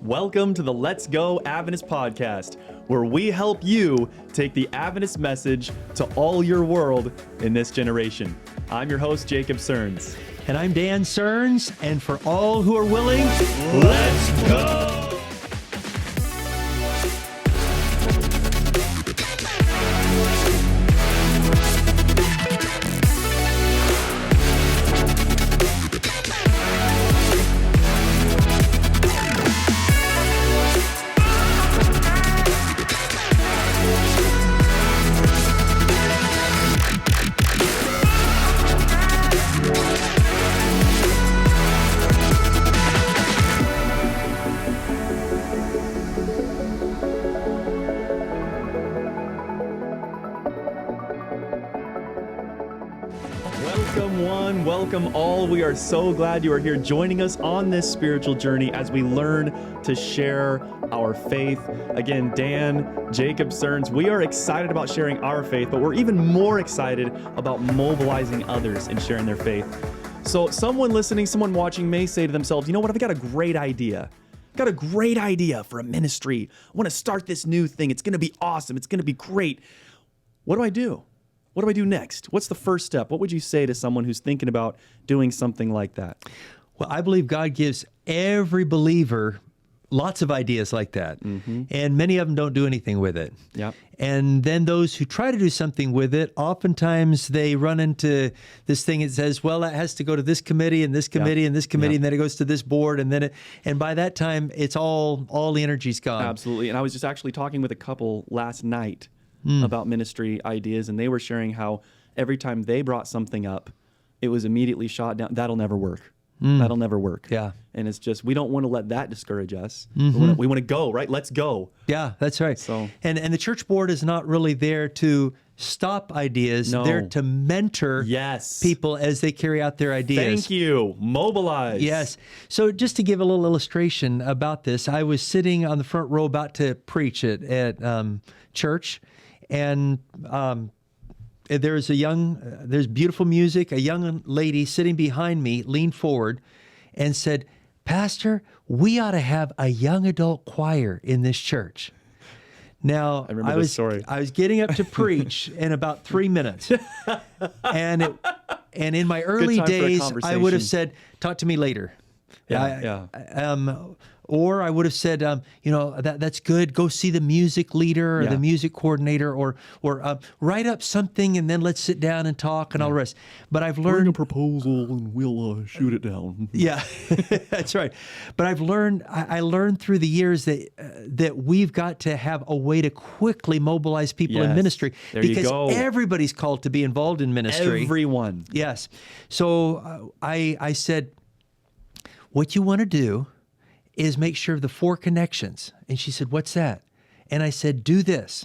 Welcome to the Let's Go Adventist podcast, where we help you take the Adventist message to all your world in this generation. I'm your host, Jacob Cerns. And I'm Dan Cerns, and for all who are willing, let's go! Welcome all. We are so glad you are here joining us on this spiritual journey as we learn to share our faith. Again, Dan, Jacob Cerns, we are excited about sharing our faith, but we're even more excited about mobilizing others in sharing their faith. So someone listening, someone watching may say to themselves, you know what, I've got a great idea. I've got a great idea for a ministry. I want to start this new thing. It's going to be awesome. It's going to be great. What do I do? What do I do next? What's the first step? What would you say to someone who's thinking about doing something like that? Well, I believe God gives every believer lots of ideas like that, and many of them don't do anything with it. Yep. And then those who try to do something with it, oftentimes they run into this thing that says, well, that has to go to this committee and this committee and this committee, and then it goes to this board, and by that time, it's all the energy's gone. Absolutely. And I was just actually talking with a couple last night about ministry ideas, and they were sharing how every time they brought something up, it was immediately shot down. That'll never work. That'll never work. Yeah. And it's just, we don't want to let that discourage us. We want to go, right? Let's go. Yeah, that's right. So, and the church board is not really there to stop ideas. No. They're to mentor people as they carry out their ideas. Thank you. Mobilize. Yes. So just to give a little illustration about this, I was sitting on the front row about to preach at church, and there's beautiful music. A young lady sitting behind me leaned forward and said, "Pastor, we ought to have a young adult choir in this church." Now, I was getting up to preach in about 3 minutes, and in my early days, I would have said, "Talk to me later." Or I would have said, that's good. Go see the music leader or the music coordinator, or write up something and then let's sit down and talk and all the rest. But I've learned bring a proposal and we'll shoot it down. Yeah, that's right. But I learned through the years that we've got to have a way to quickly mobilize people in ministry, because everybody's called to be involved in ministry. Everyone. Yes. So I said, what you want to do is make sure of the 4 connections. And she said, what's that? And I said, do this.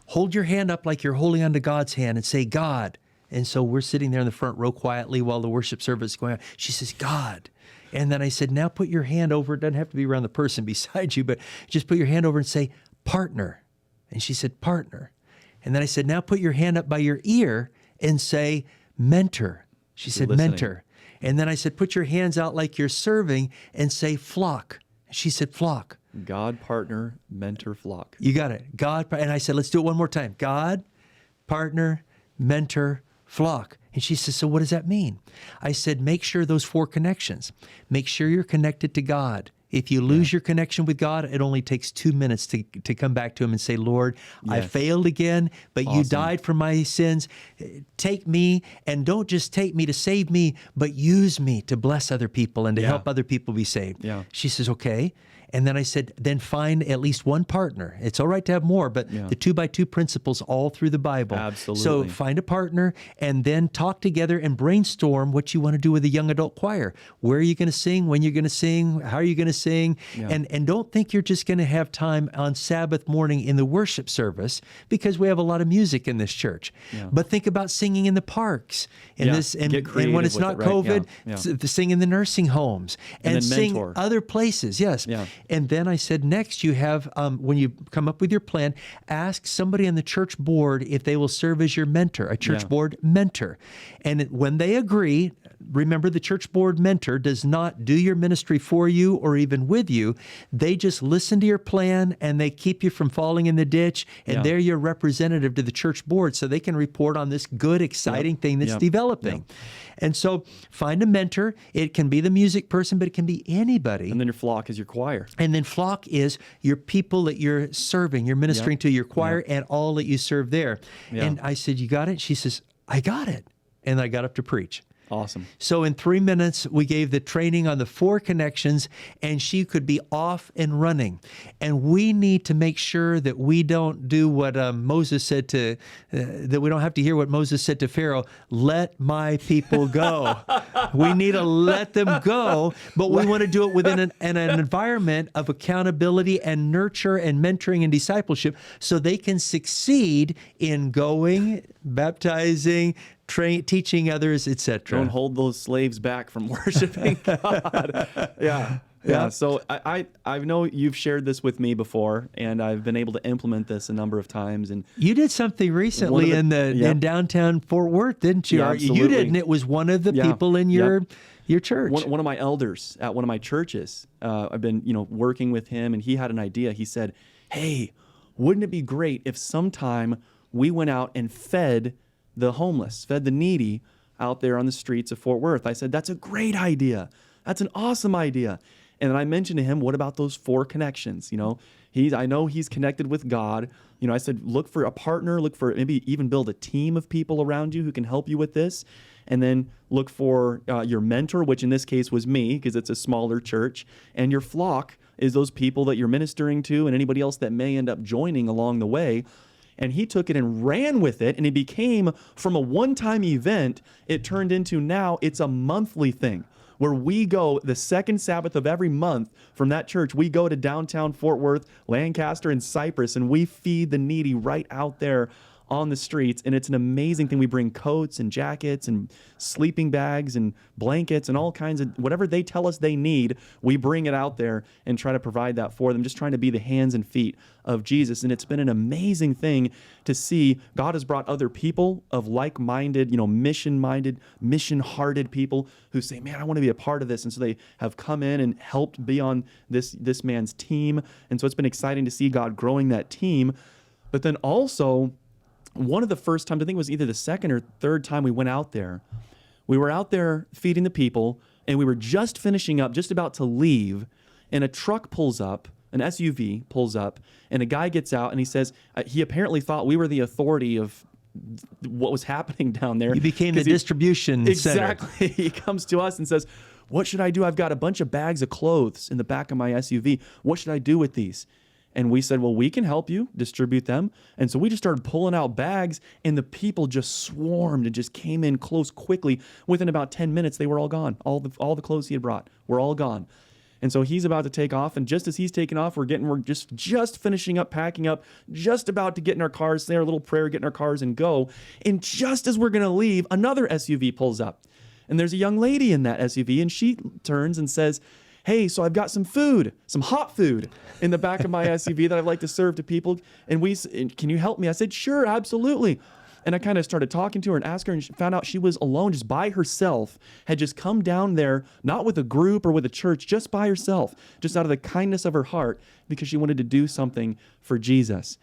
Hold your hand up like you're holding onto God's hand and say, God. And so we're sitting there in the front row quietly while the worship service is going on. She says, God. And then I said, now put your hand over. It doesn't have to be around the person beside you, but just put your hand over and say, partner. And she said, partner. And then I said, now put your hand up by your ear and say, mentor. She said, mentor. And then I said, put your hands out like you're serving and say, flock. She said, flock. God, partner, mentor, flock. You got it. God, and I said, let's do it one more time. God, partner, mentor, flock. And she said, so what does that mean? I said, make sure those 4 connections. Make sure you're connected to God. If you lose your connection with God, it only takes 2 minutes to come back to Him and say, Lord, I failed again, but you died for my sins. Take me, and don't just take me to save me, but use me to bless other people and to help other people be saved. Yeah. She says, okay. And then I said, then find at least one partner. It's all right to have more, but the 2x2 principles all through the Bible. Absolutely. So find a partner and then talk together and brainstorm what you want to do with a young adult choir. Where are you going to sing? When you're going to sing? How are you going to sing? Yeah. And don't think you're just going to have time on Sabbath morning in the worship service, because we have a lot of music in this church. Yeah. But think about singing in the parks and when it's not COVID, sing in the nursing homes and sing other places. Yes. Yeah. And then I said, next you have, when you come up with your plan, ask somebody on the church board if they will serve as your mentor, a church board mentor. And when they agree, remember, the church board mentor does not do your ministry for you or even with you. They just listen to your plan and they keep you from falling in the ditch. And they're your representative to the church board so they can report on this good, exciting thing that's developing. And so find a mentor. It can be the music person, but it can be anybody. And then your flock is your choir. And then flock is your people that you're serving, you're ministering to, your choir, and all that you serve there. And I said, you got it? She says, I got it. And I got up to preach. Awesome. So in 3 minutes, we gave the training on the 4 connections, and she could be off and running. And we need to make sure that we don't do what Moses said to, that we don't have to hear what Moses said to Pharaoh, let my people go. We need to let them go, but we want to do it within an environment of accountability and nurture and mentoring and discipleship so they can succeed in going, baptizing, teaching others, etc. Don't hold those slaves back from worshiping God. Yeah. So I know you've shared this with me before, and I've been able to implement this a number of times. And you did something recently in downtown Fort Worth, didn't you? Yeah, absolutely. You didn't. It was one of the people in your church. One of my elders at one of my churches. I've been working with him, and he had an idea. He said, "Hey, wouldn't it be great if sometime we went out and fed the homeless, fed the needy out there on the streets of Fort Worth?" I said, "That's a great idea. That's an awesome idea." And then I mentioned to him, what about those 4 connections? I know he's connected with God. I said, look for a partner, look for maybe even build a team of people around you who can help you with this. And then look for your mentor, which in this case was me, because it's a smaller church. And your flock is those people that you're ministering to and anybody else that may end up joining along the way. And he took it and ran with it, and it became, from a one-time event, it turned into now it's a monthly thing where we go the second Sabbath of every month from that church. We go to downtown Fort Worth, Lancaster, and Cypress, and we feed the needy right out there on the streets. And it's an amazing thing. We bring coats and jackets and sleeping bags and blankets and all kinds of whatever they tell us they need. We bring it out there and try to provide that for them, just trying to be the hands and feet of Jesus. And it's been an amazing thing to see. God has brought other people of like-minded, mission-minded, mission-hearted people who say, man, I want to be a part of this. And so they have come in and helped be on this man's team. And so it's been exciting to see God growing that team. But then also, one of the first times, I think it was either the second or third time we went out there, we were out there feeding the people, and we were just finishing up, just about to leave, and a truck pulls up, an SUV pulls up, and a guy gets out, and he says, he apparently thought we were the authority of what was happening down there. You became the distribution center. Exactly. He comes to us and says, what should I do? I've got a bunch of bags of clothes in the back of my SUV. What should I do with these? And we said, well, we can help you distribute them. And so we just started pulling out bags, and the people just swarmed and just came in close quickly. Within about 10 minutes, they were all gone. All the clothes he had brought were all gone. And so he's about to take off, and just as he's taking off, we're just finishing up, packing up, just about to get in our cars, say our little prayer, get in our cars and go. And just as we're going to leave, another SUV pulls up. And there's a young lady in that SUV, and she turns and says, hey, so I've got some food, some hot food in the back of my SUV that I'd like to serve to people. And can you help me? I said, sure, absolutely. And I kind of started talking to her and asked her, and she found out she was alone, just by herself, had just come down there, not with a group or with a church, just by herself, just out of the kindness of her heart, because she wanted to do something for Jesus.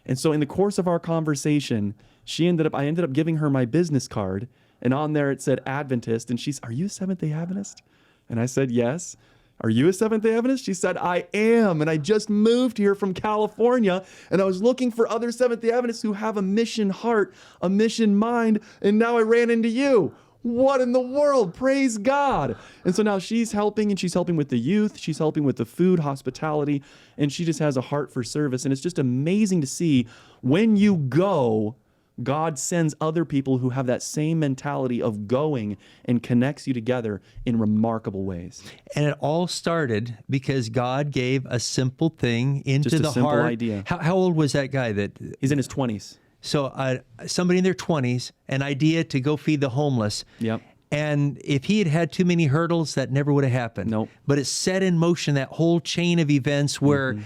And so in the course of our conversation, I ended up giving her my business card, and on there it said Adventist, and she's, are you a Seventh-day Adventist? And I said, yes. Are you a Seventh-day Adventist? She said, I am, and I just moved here from California, and I was looking for other Seventh-day Adventists who have a mission heart, a mission mind, and now I ran into you. What in the world? Praise God. And so now she's helping, and she's helping with the youth, she's helping with the food, hospitality, and she just has a heart for service. And it's just amazing to see when you go, God sends other people who have that same mentality of going and connects you together in remarkable ways. And it all started because God gave a simple thing into Just a the simple heart. idea. How old was that guy? He's in his 20s. So somebody in their 20s, an idea to go feed the homeless. Yep. And if he had had too many hurdles, that never would have happened. Nope. But it set in motion that whole chain of events where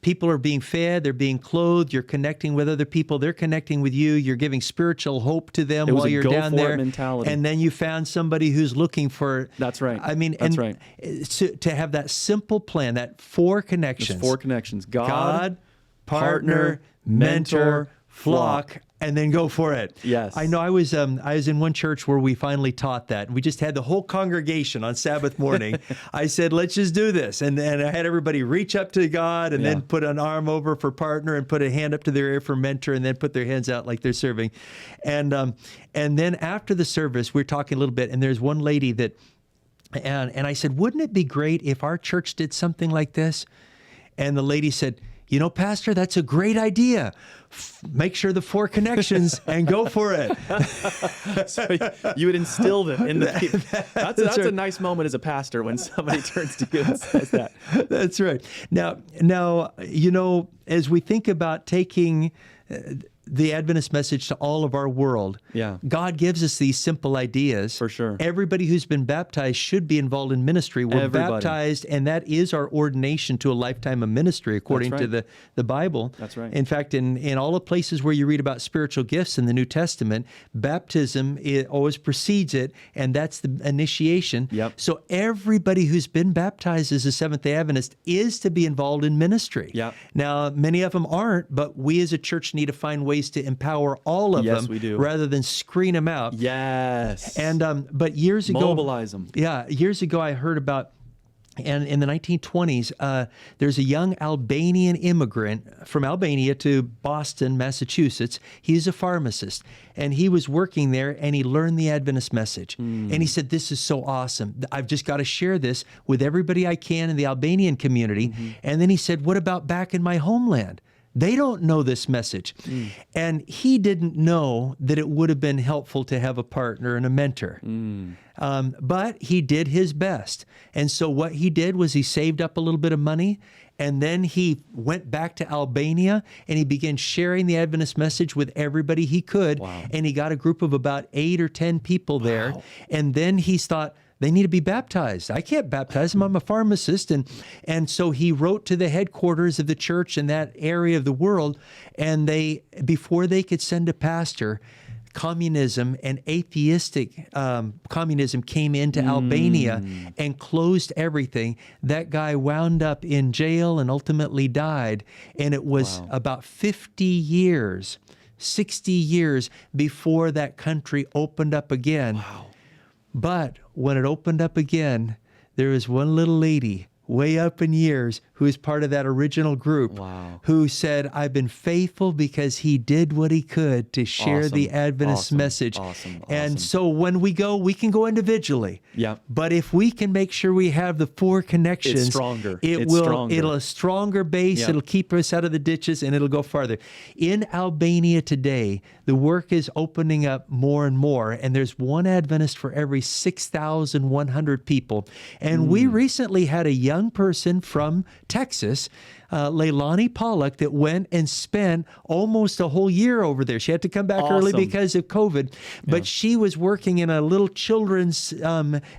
people are being fed, they're being clothed, you're connecting with other people, they're connecting with you, you're giving spiritual hope to them while you're down there. Mentality. And then you found somebody who's looking for. That's right. I mean, that's and right. To have that simple plan, that 4 connections. There's 4 connections. God, partner, mentor, flock, and then go for it. Yes. I know I was in one church where we finally taught that. We just had the whole congregation on Sabbath morning. I said, let's just do this. And I had everybody reach up to God and then put an arm over for partner and put a hand up to their ear for mentor and then put their hands out like they're serving. And then after the service, we're talking a little bit, and there's one lady that, and I said, wouldn't it be great if our church did something like this? And the lady said, you know, Pastor, that's a great idea. Make sure the 4 connections and go for it. So you would instill them in the people. That's right. A nice moment as a pastor when somebody turns to you and says that. That's right. Now, you know, as we think about taking the Adventist message to all of our world, God gives us these simple ideas. For sure. Everybody who's been baptized should be involved in ministry. We're baptized, and that is our ordination to a lifetime of ministry, according to the Bible. That's right. In fact, in all the places where you read about spiritual gifts in the New Testament, baptism always precedes it, and that's the initiation. Yep. So everybody who's been baptized as a Seventh-day Adventist is to be involved in ministry. Yep. Now, many of them aren't, but we as a church need to find ways to empower all of them we do. rather than screen them out. Yes. And but years ago, mobilize them. Yeah, years ago I heard about, and in the 1920s, there's a young Albanian immigrant from Albania to Boston, Massachusetts. He's a pharmacist, and he was working there, and he learned the Adventist message. And he said, this is so awesome. I've just got to share this with everybody I can in the Albanian community. And then he said, what about back in my homeland? They don't know this message. And he didn't know that it would have been helpful to have a partner and a mentor. But he did his best. And so what he did was he saved up a little bit of money, and then he went back to Albania, and he began sharing the Adventist message with everybody he could. Wow. And he got a group of about 8 or 10 people there. And then he thought, they need to be baptized. I can't baptize them. I'm a pharmacist. And so he wrote to the headquarters of the church in that area of the world, and before they could send a pastor, communism and atheistic communism came into Albania and closed everything. That guy wound up in jail and ultimately died. And it was about 50 years, 60 years before that country opened up again. Wow. But when it opened up again, there was one little lady way up in years who is part of that original group who said, I've been faithful because he did what he could to share the Adventist message. And so when we go, we can go individually. Yeah. But if we can make sure we have the 4 connections, it's stronger. It'll a stronger base. Yeah. It'll keep us out of the ditches, and it'll go farther. In Albania today, the work is opening up more and more, and there's one Adventist for every 6,100 people. And we recently had a young person from Texas, Leilani Pollock, that went and spent almost a whole year over there. She had to come back early because of COVID, but she was working in a little children's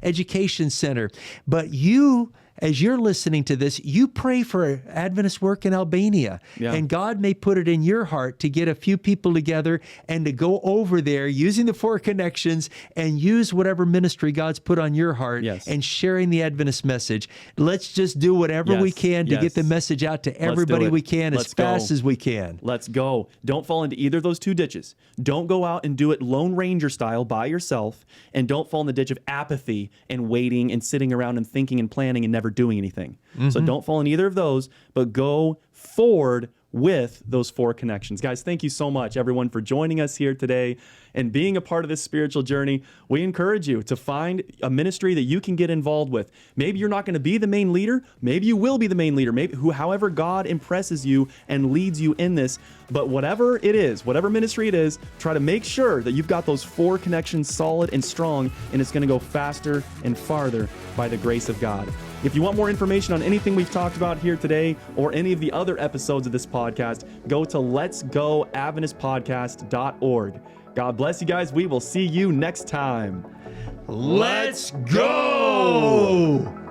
education center. But you, as you're listening to this, you pray for Adventist work in Albania. And God may put it in your heart to get a few people together and to go over there using the 4 connections and use whatever ministry God's put on your heart and sharing the Adventist message. Let's just do whatever we can to get the message out to everybody we can as fast as we can. Let's go. Don't fall into either of those 2 ditches. Don't go out and do it Lone Ranger style by yourself, and don't fall in the ditch of apathy and waiting and sitting around and thinking and planning and never doing anything. So don't fall in either of those, but go forward with those 4 connections. Guys, thank you so much, everyone, for joining us here today and being a part of this spiritual journey. We encourage you to find a ministry that you can get involved with. Maybe you're not going to be the main leader. Maybe you will be the main leader. Maybe however God impresses you and leads you in this. But whatever it is, whatever ministry it is, try to make sure that you've got those 4 connections solid and strong, and it's going to go faster and farther by the grace of God. If you want more information on anything we've talked about here today or any of the other episodes of this podcast, go to letsgoadventistpodcast.org. God bless you guys. We will see you next time. Let's go!